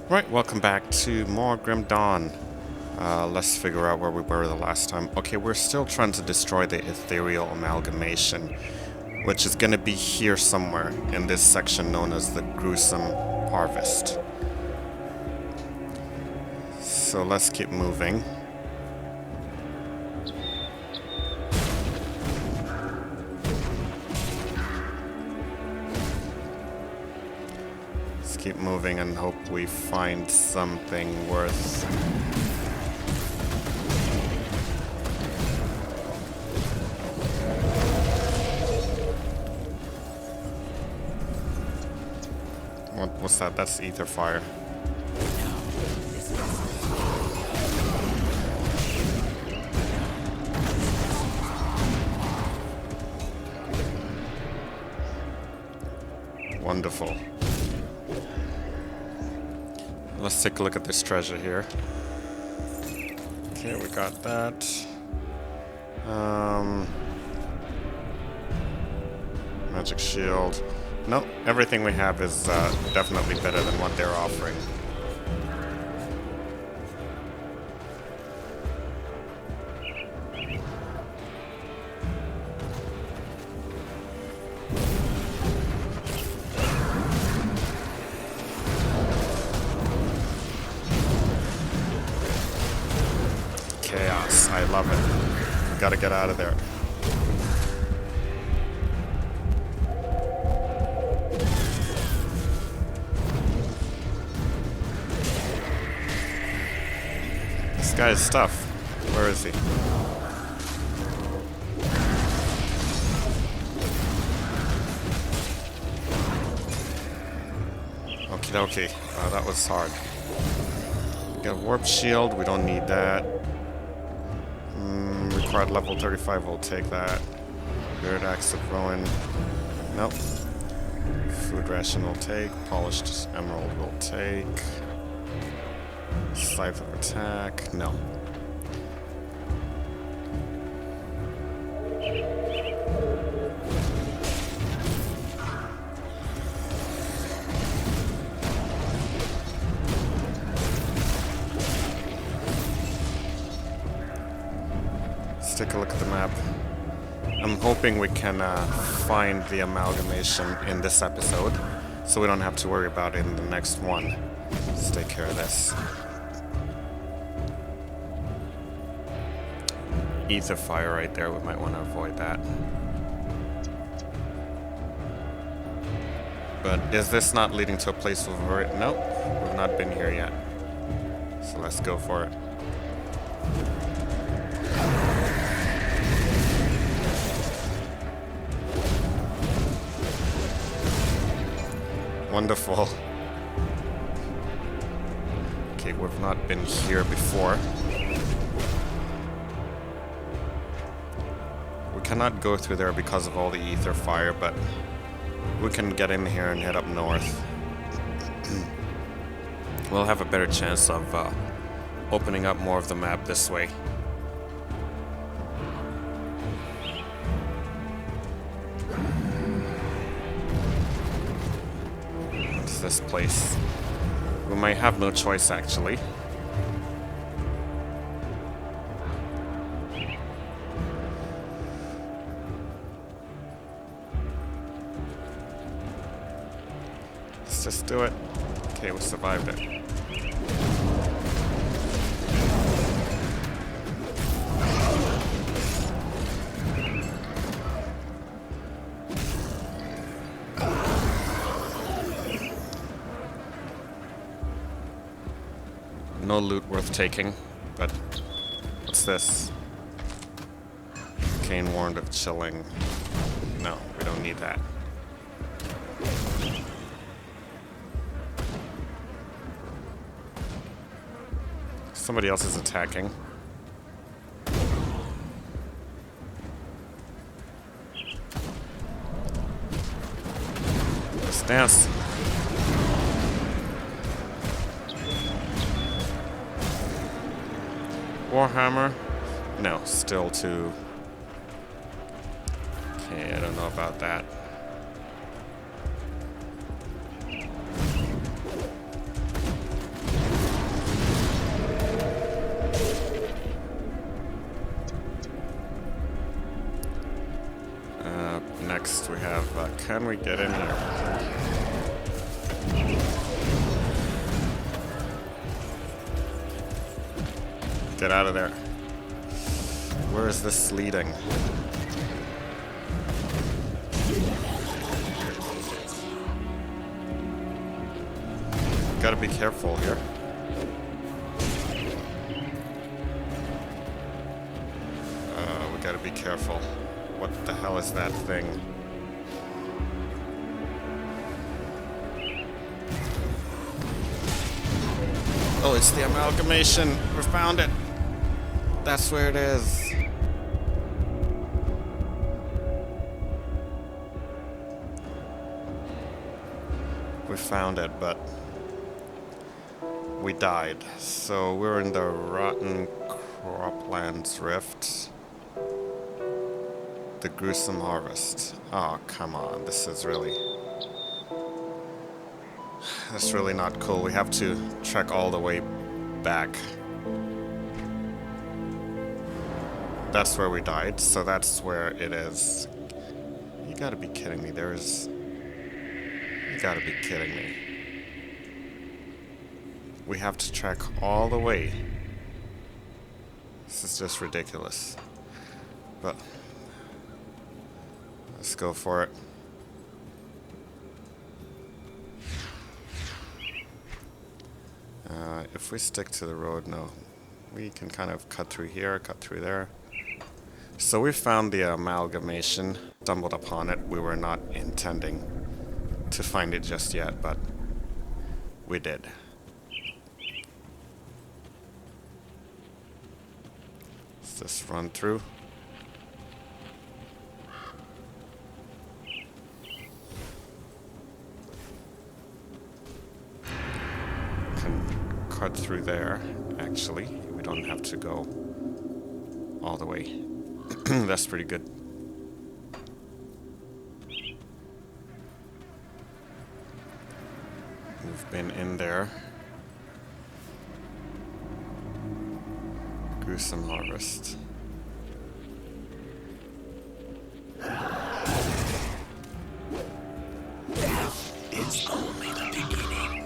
Right, welcome back to more Grim Dawn. Let's figure out where we were the last time. Okay, we're still trying to destroy the ethereal amalgamation, which is going to be here somewhere in this section known as the Gruesome Harvest. So let's keep moving. Let's keep moving and hope we find something worth... What's that? That's ether fire. Wonderful. Let's take a look at this treasure here. Okay, we got that. Magic shield. Nope, everything we have is definitely better than what they're offering. Chaos, I love it. Gotta get out of there. This guy's stuff. Where is he? Okie dokie. That was hard. We got a warp shield. We don't need that. Required level 35. We'll take that. Weird axe of ruin. Nope. Food ration will take. Polished emerald will take. Scythe of attack. No. Let's take a look at the map. I'm hoping we can find the amalgamation in this episode, so we don't have to worry about it in the next one. Let's take care of this. Ether fire right there, we might want to avoid that. But is this not leading to a place we've already... Nope, we've not been here yet. So let's go for it. Wonderful. Okay, we've not been here before. We cannot go through there because of all the ether fire, but we can get in here and head up north. We'll have a better chance of opening up more of the map this way. What's this place? We might have no choice, actually. Let's just do it. Okay, we survived it. No loot worth taking, but what's this? Cane warned of chilling. No, we don't need that. Somebody else is attacking. Let's dance. Warhammer? No, still too... Okay, I don't know about that. Can we get in here? Get out of there. Where is this leading? Gotta be careful here. We gotta be careful. What the hell is that thing? Oh, it's the amalgamation. We found it. That's where it is. We found it, but we died. So we're in the Rotten Croplands Rift. The Gruesome Harvest. Oh, come on. This is really... That's really not cool. We have to trek all the way back. That's where we died, so that's where it is. You gotta be kidding me. You gotta be kidding me. We have to trek all the way. This is just ridiculous. But let's go for it. If we stick to the road, no. We can kind of cut through here, cut through there. So we found the amalgamation, stumbled upon it. We were not intending to find it just yet, but we did. Let's just run through. Can cut through there, actually. We don't have to go all the way. That's pretty good. We've been in there. Gruesome Harvest. It's only the beginning.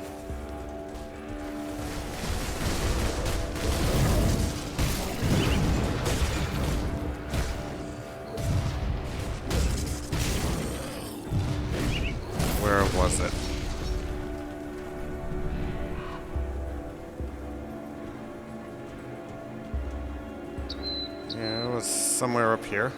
Where was it? Yeah, it was somewhere up here.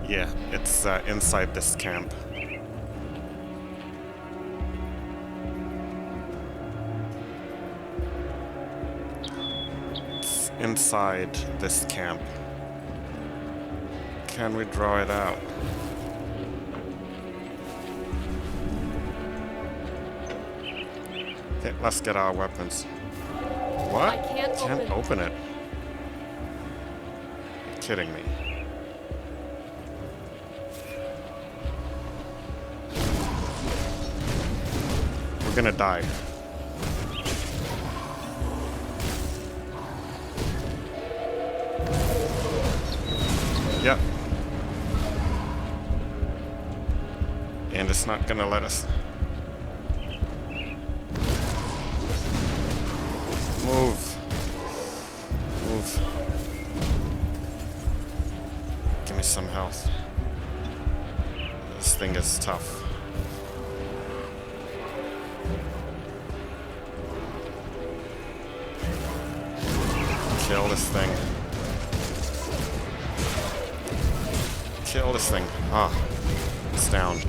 Yeah, it's inside this camp. It's inside this camp. Can we draw it out? Okay, let's get our weapons. What? I can't open it. You're kidding me. We're gonna die. Yep. And it's not gonna let us. Move. Move. Give me some health. This thing is tough. Kill this thing. Kill this thing. Ah, it's down.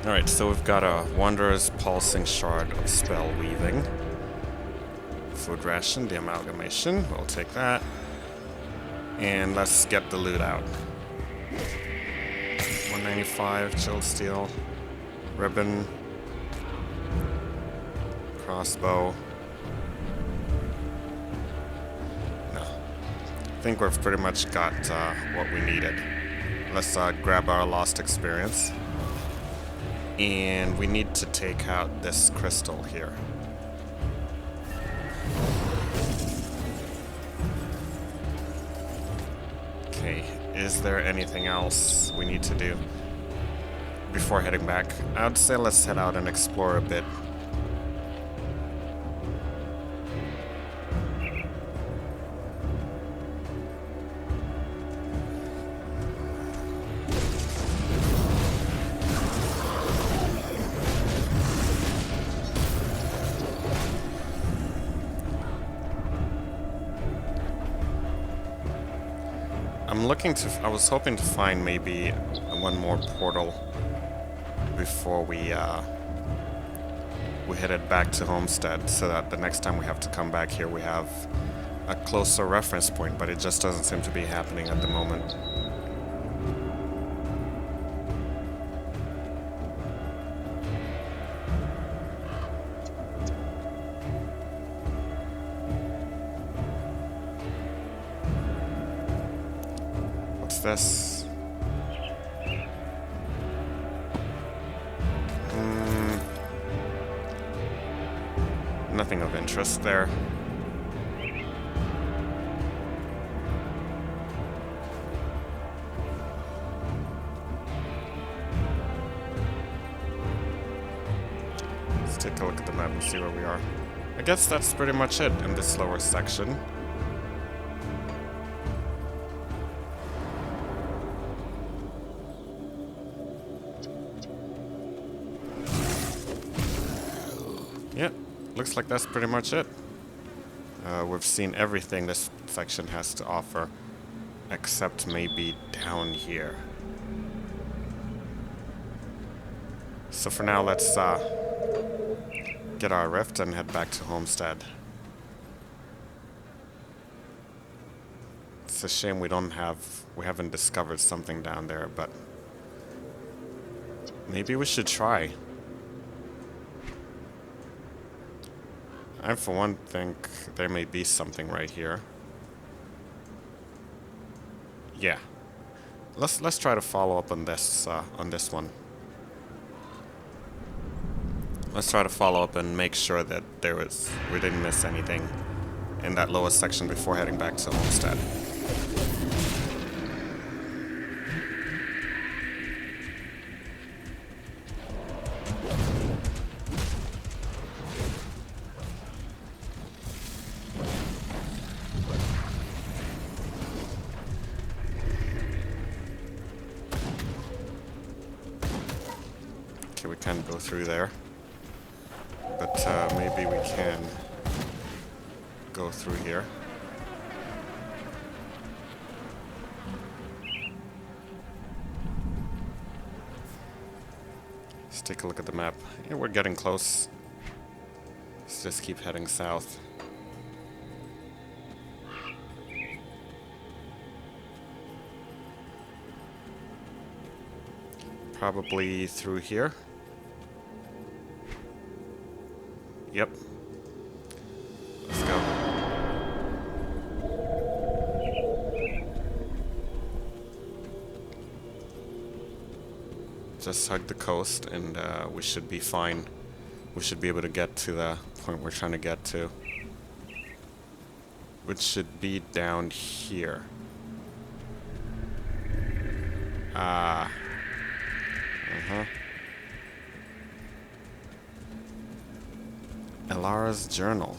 Alright, so we've got a Wanderer's Pulsing Shard of Spell Weaving. Food ration, the amalgamation. We'll take that. And let's get the loot out. 195, chilled steel, ribbon, crossbow. No. I think we've pretty much got what we needed. Let's grab our lost experience. And we need to take out this crystal here. Okay, is there anything else we need to do before heading back? I would say let's head out and explore a bit. I was hoping to find maybe one more portal before we headed back to Homestead, so that the next time we have to come back here we have a closer reference point, but it just doesn't seem to be happening at the moment. This. Nothing of interest there. Let's take a look at the map and see where we are. I guess that's pretty much it in this lower section. Yeah, looks like that's pretty much it. We've seen everything this section has to offer, except maybe down here. So for now, let's get our rift and head back to Homestead. It's a shame we haven't discovered something down there, but maybe we should try. I, for one, think there may be something right here. Yeah. Let's try to follow up on this one. Let's try to follow up and make sure that we didn't miss anything in that lowest section before heading back to Homestead. Okay, we can't go through there. But maybe we can go through here. Let's take a look at the map. Yeah, we're getting close. Let's just keep heading south. Probably through here. Yep. Let's go. Just hug the coast and we should be fine. We should be able to get to the point we're trying to get to, which should be down here. Elara's journal.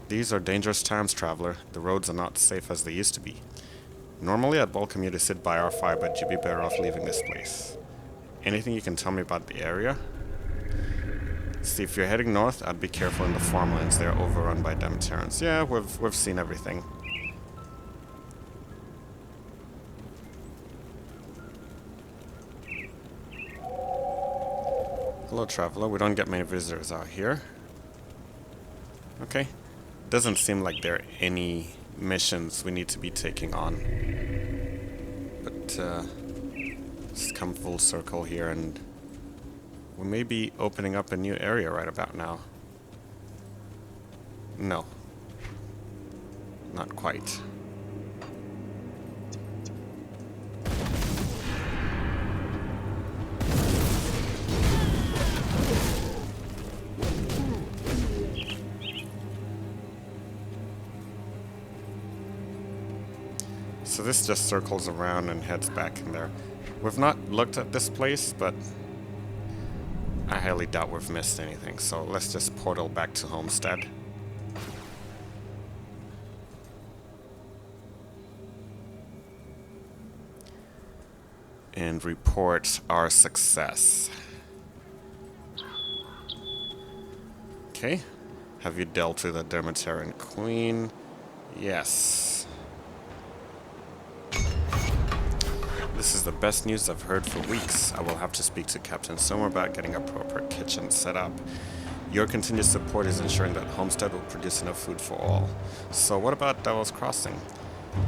These are dangerous times, traveler. The roads are not safe as they used to be. Normally I'd welcome you to sit by our fire, but you'd be better off leaving this place. Anything you can tell me about the area? See, if you're heading north, I'd be careful in the farmlands. They're overrun by Demeterans. Yeah, we've seen everything. Hello, traveler. We don't get many visitors out here. Okay. Doesn't seem like there are any missions we need to be taking on. But, let's come full circle here, and we may be opening up a new area right about now. No. Not quite. So this just circles around and heads back in there. We've not looked at this place, but I highly doubt we've missed anything. So let's just portal back to Homestead. And report our success. Okay. Have you dealt with the Demetarian Queen? Yes. This is the best news I've heard for weeks. I will have to speak to Captain Sommer about getting a proper kitchen set up. Your continued support is ensuring that Homestead will produce enough food for all. So what about Devil's Crossing?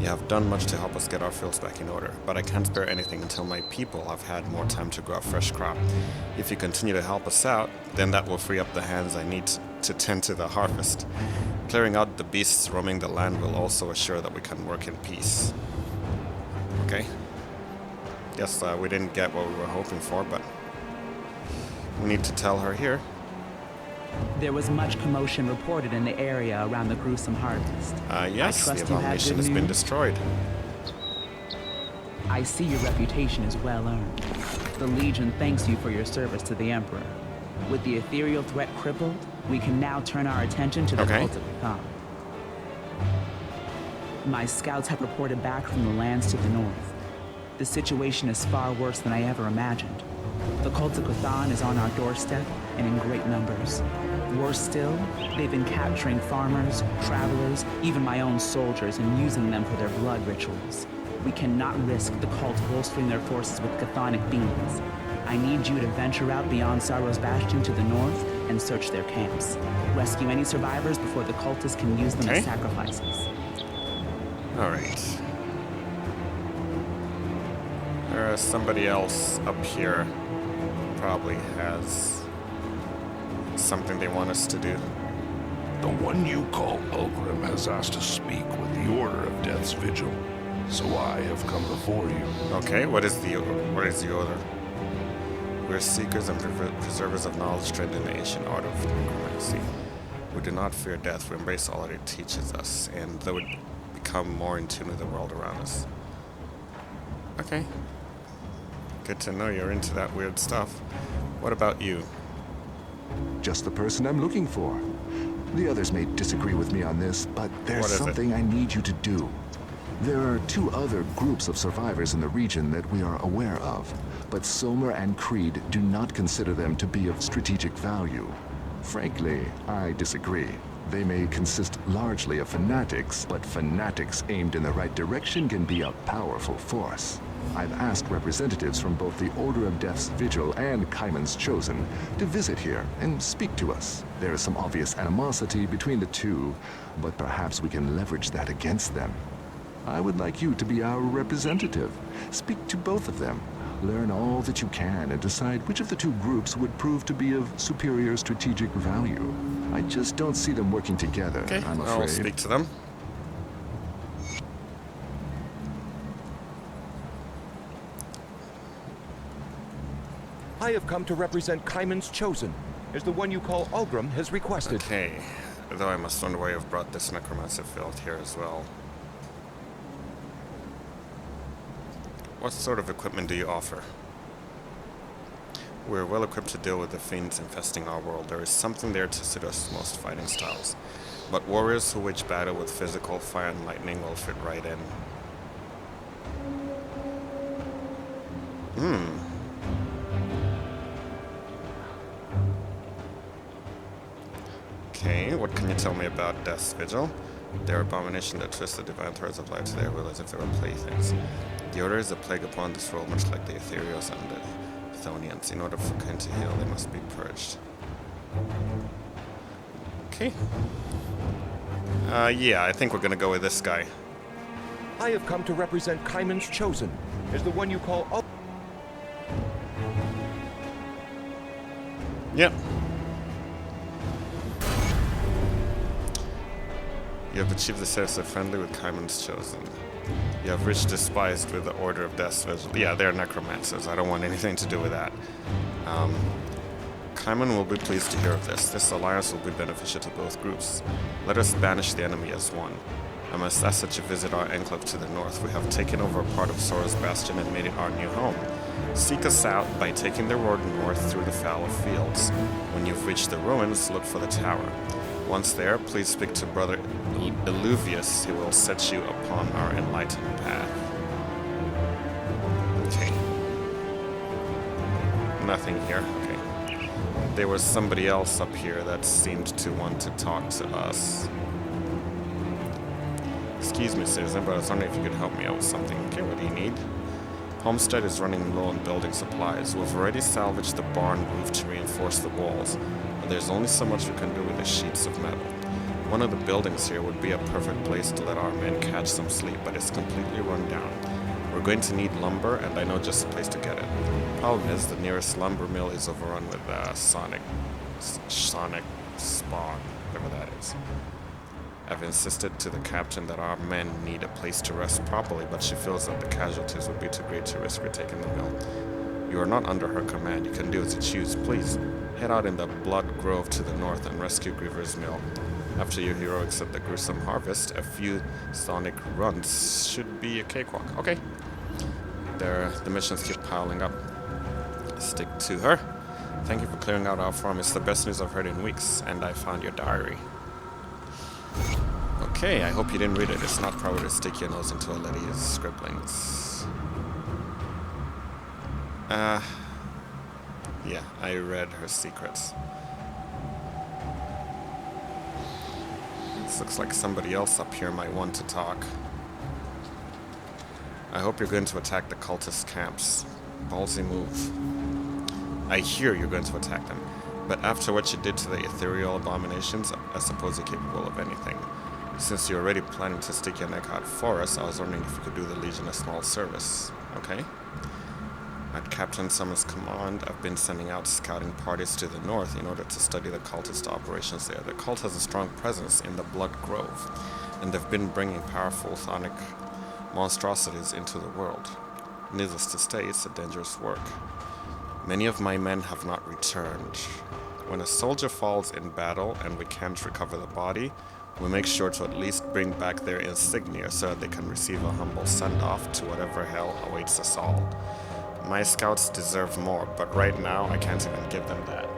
You have done much to help us get our fields back in order, but I can't spare anything until my people have had more time to grow a fresh crop. If you continue to help us out, then that will free up the hands I need to tend to the harvest. Clearing out the beasts roaming the land will also assure that we can work in peace. Okay. Guess we didn't get what we were hoping for, but we need to tell her here. There was much commotion reported in the area around the gruesome harvest. Yes, the I trust you have abomination good has been news. destroyed. I see your reputation is well earned. The Legion thanks you for your service to the Emperor. With the ethereal threat crippled, we can now turn our attention to the Okay. cult of Khan. My scouts have reported back from the lands to the north. The situation is far worse than I ever imagined. The cult of Cthulhu is on our doorstep and in great numbers. Worse still, they've been capturing farmers, travelers, even my own soldiers, and using them for their blood rituals. We cannot risk the cult bolstering their forces with chthonic beings. I need you to venture out beyond Sorrow's Bastion to the north and search their camps. Rescue any survivors before the cultists can use them Okay. as sacrifices. Alright. There's somebody else up here. Probably has something they want us to do. The one you call Ulgrim has asked to speak with the Order of Death's Vigil, so I have come before you. Okay, what is the order? We're seekers and preservers of knowledge trained in the ancient art of necromancy. We do not fear death, we embrace all that it teaches us, and though it become more in tune with the world around us. Okay. Good to know you're into that weird stuff. What about you? Just the person I'm looking for. The others may disagree with me on this, but there's What is it? something I need you to do. There are two other groups of survivors in the region that we are aware of, but Somer and Creed do not consider them to be of strategic value. Frankly, I disagree. They may consist largely of fanatics, but fanatics aimed in the right direction can be a powerful force. I've asked representatives from both the Order of Death's Vigil and Kaiman's Chosen to visit here and speak to us. There is some obvious animosity between the two, but perhaps we can leverage that against them. I would like you to be our representative. Speak to both of them. Learn all that you can and decide which of the two groups would prove to be of superior strategic value. I just don't see them working together, Okay, I'm I'll afraid. speak to them. I have come to represent Kaiman's Chosen, as the one you call Ulgrim has requested. Okay, though I must wonder why you've brought this necromancer field here as well. What sort of equipment do you offer? We're well equipped to deal with the fiends infesting our world. There is something there to suit us most fighting styles. But warriors who wage battle with physical fire and lightning will fit right in. Okay, what can you tell me about Death's Vigil? They're abomination that twist the divine threads of life to their will as if they were playthings. The Order is a plague upon this world, much like the Ethereals and the Chthonians. In order for kind to heal, they must be purged. Okay. Yeah, I think we're gonna go with this guy. I have come to represent Kaiman's Chosen, as the one you call Ulgrim. Yep. You have achieved the status of friendly with Kaiman's Chosen. You have reached despised with the Order of Death's Vigil. Yeah, they're necromancers. I don't want anything to do with that. Kaiman will be pleased to hear of this. This alliance will be beneficial to both groups. Let us banish the enemy as one. I must ask that you visit our enclave to the north. We have taken over a part of Sora's Bastion and made it our new home. Seek us out by taking the road north through the fallow fields. When you've reached the ruins, look for the tower. Once there, please speak to Brother Illuvius. He will set you upon our enlightened path. Okay. Nothing here. Okay. There was somebody else up here that seemed to want to talk to us. Excuse me, citizen, but I was wondering if you could help me out with something. Okay, what do you need? Homestead is running low on building supplies. We've already salvaged the barn roof to reinforce the walls, but there's only so much we can do with the sheets of metal. One of the buildings here would be a perfect place to let our men catch some sleep, but it's completely run down. We're going to need lumber, and I know just a place to get it. Problem is, the nearest lumber mill is overrun with Sonic spawn, whatever that is. I've insisted to the captain that our men need a place to rest properly, but she feels that the casualties would be too great to risk retaking the mill. You are not under her command. You can do as you choose. Please, head out in the Blood Grove to the north and rescue Griever's mill. After your heroics at the gruesome harvest, a few Sonic runs should be a cakewalk. Okay. The missions keep piling up. Stick to her. Thank you for clearing out our farm. It's the best news I've heard in weeks, and I found your diary. Okay, I hope you didn't read it. It's not proper to stick your nose into a lady's scribblings. Yeah, I read her secrets. This looks like somebody else up here might want to talk. I hope you're going to attack the cultist camps. Ballsy move. I hear you're going to attack them, but after what you did to the ethereal abominations, I suppose you're capable of anything. Since you're already planning to stick your neck out for us, I was wondering if you could do the Legion a small service. Okay. At Captain Summer's command, I've been sending out scouting parties to the north in order to study the cultist operations there. The cult has a strong presence in the Blood Grove, and they've been bringing powerful sonic monstrosities into the world. Needless to say, it's a dangerous work. Many of my men have not returned. When a soldier falls in battle and we can't recover the body, we make sure to at least bring back their insignia so that they can receive a humble send-off to whatever hell awaits us all. My scouts deserve more, but right now I can't even give them that.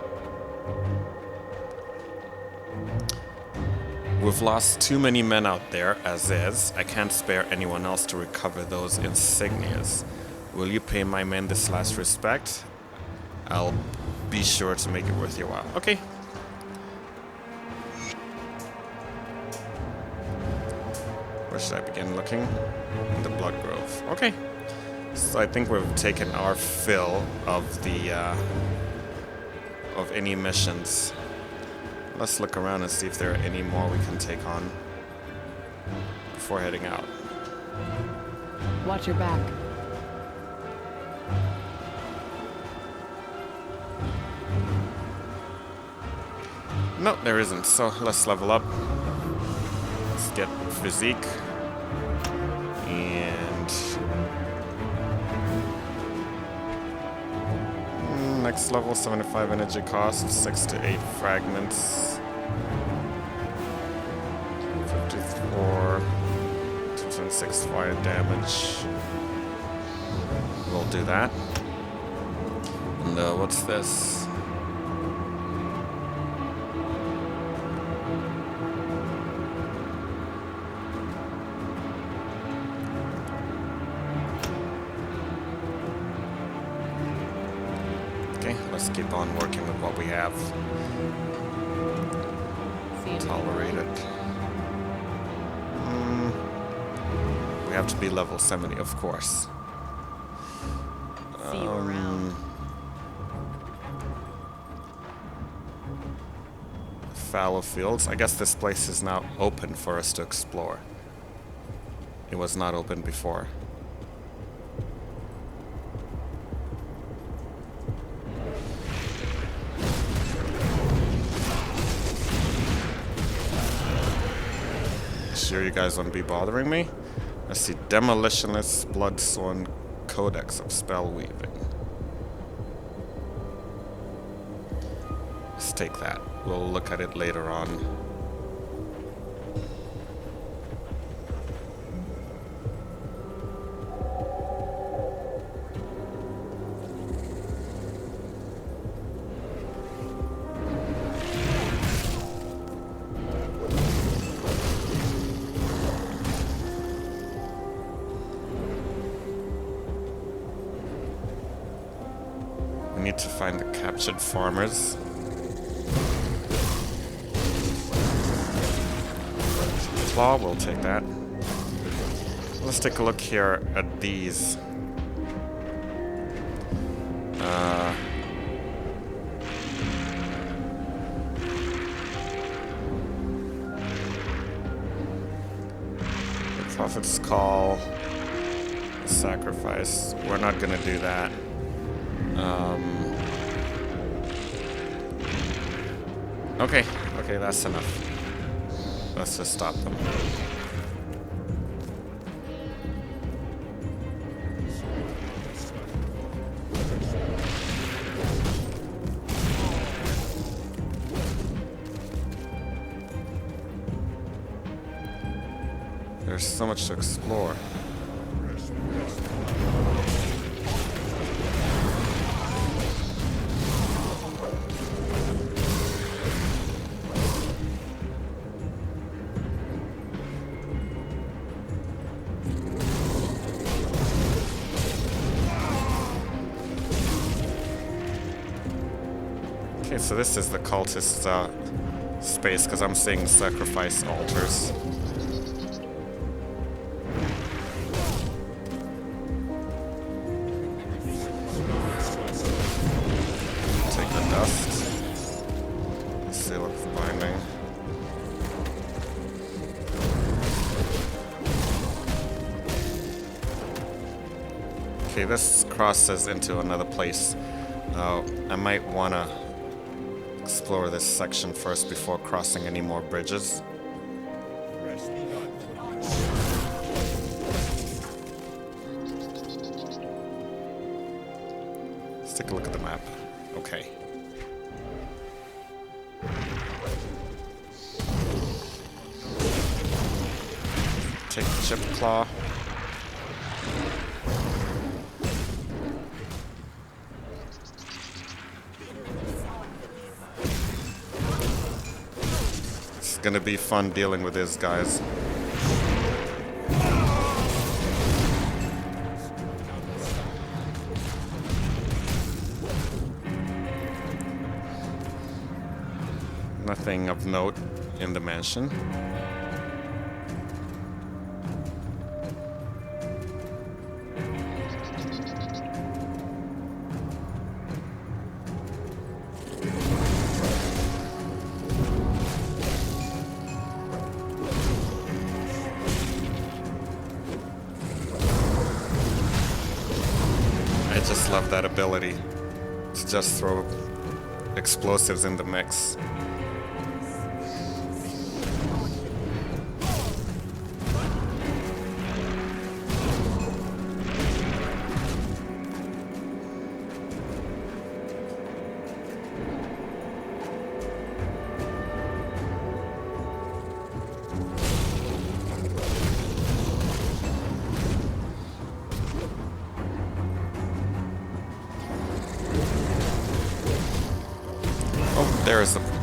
We've lost too many men out there, as is. I can't spare anyone else to recover those insignias. Will you pay my men this last respect? I'll be sure to make it worth your while. Okay. Where should I begin looking? In the Blood Grove. Okay. So I think we've taken our fill of the of any missions. Let's look around and see if there are any more we can take on before heading out. Watch your back. No, there isn't. So let's level up. Let's get physique. And next level, 75 energy cost, 6 to 8 fragments. 54, 226 fire damage. We'll do that. And what's this? Let's keep on working with what we have. Tolerated. We have to be level 70, of course. See you around. Fallow fields. I guess this place is now open for us to explore. It was not open before. Sure you guys won't be bothering me? Let's see. Demolitionist Bloodsworn Codex of Spell Weaving. Let's take that. We'll look at it later on. need to find the captured farmers. Claw, we'll take that. Let's take a look here at these. The Prophet's Call, Sacrifice. We're not gonna do that. Okay, that's enough. Let's just stop them. There's so much to explore. Okay, so this is the cultist space, because I'm seeing sacrifice altars. Take the dust. Seal of binding. Okay, this crosses into another place. I might want to explore this section first before crossing any more bridges. Let's take a look at the map. Okay. Take the chip claw. It's gonna be fun dealing with these guys. Nothing of note in the mansion. I just love that ability to just throw explosives in the mix.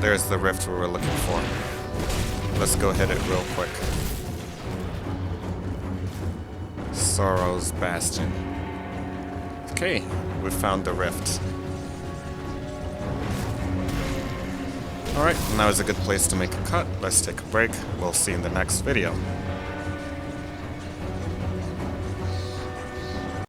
There's the rift we were looking for. Let's go hit it real quick. Sorrow's Bastion. Okay, we found the rift. Alright, now is a good place to make a cut. Let's take a break. We'll see you in the next video.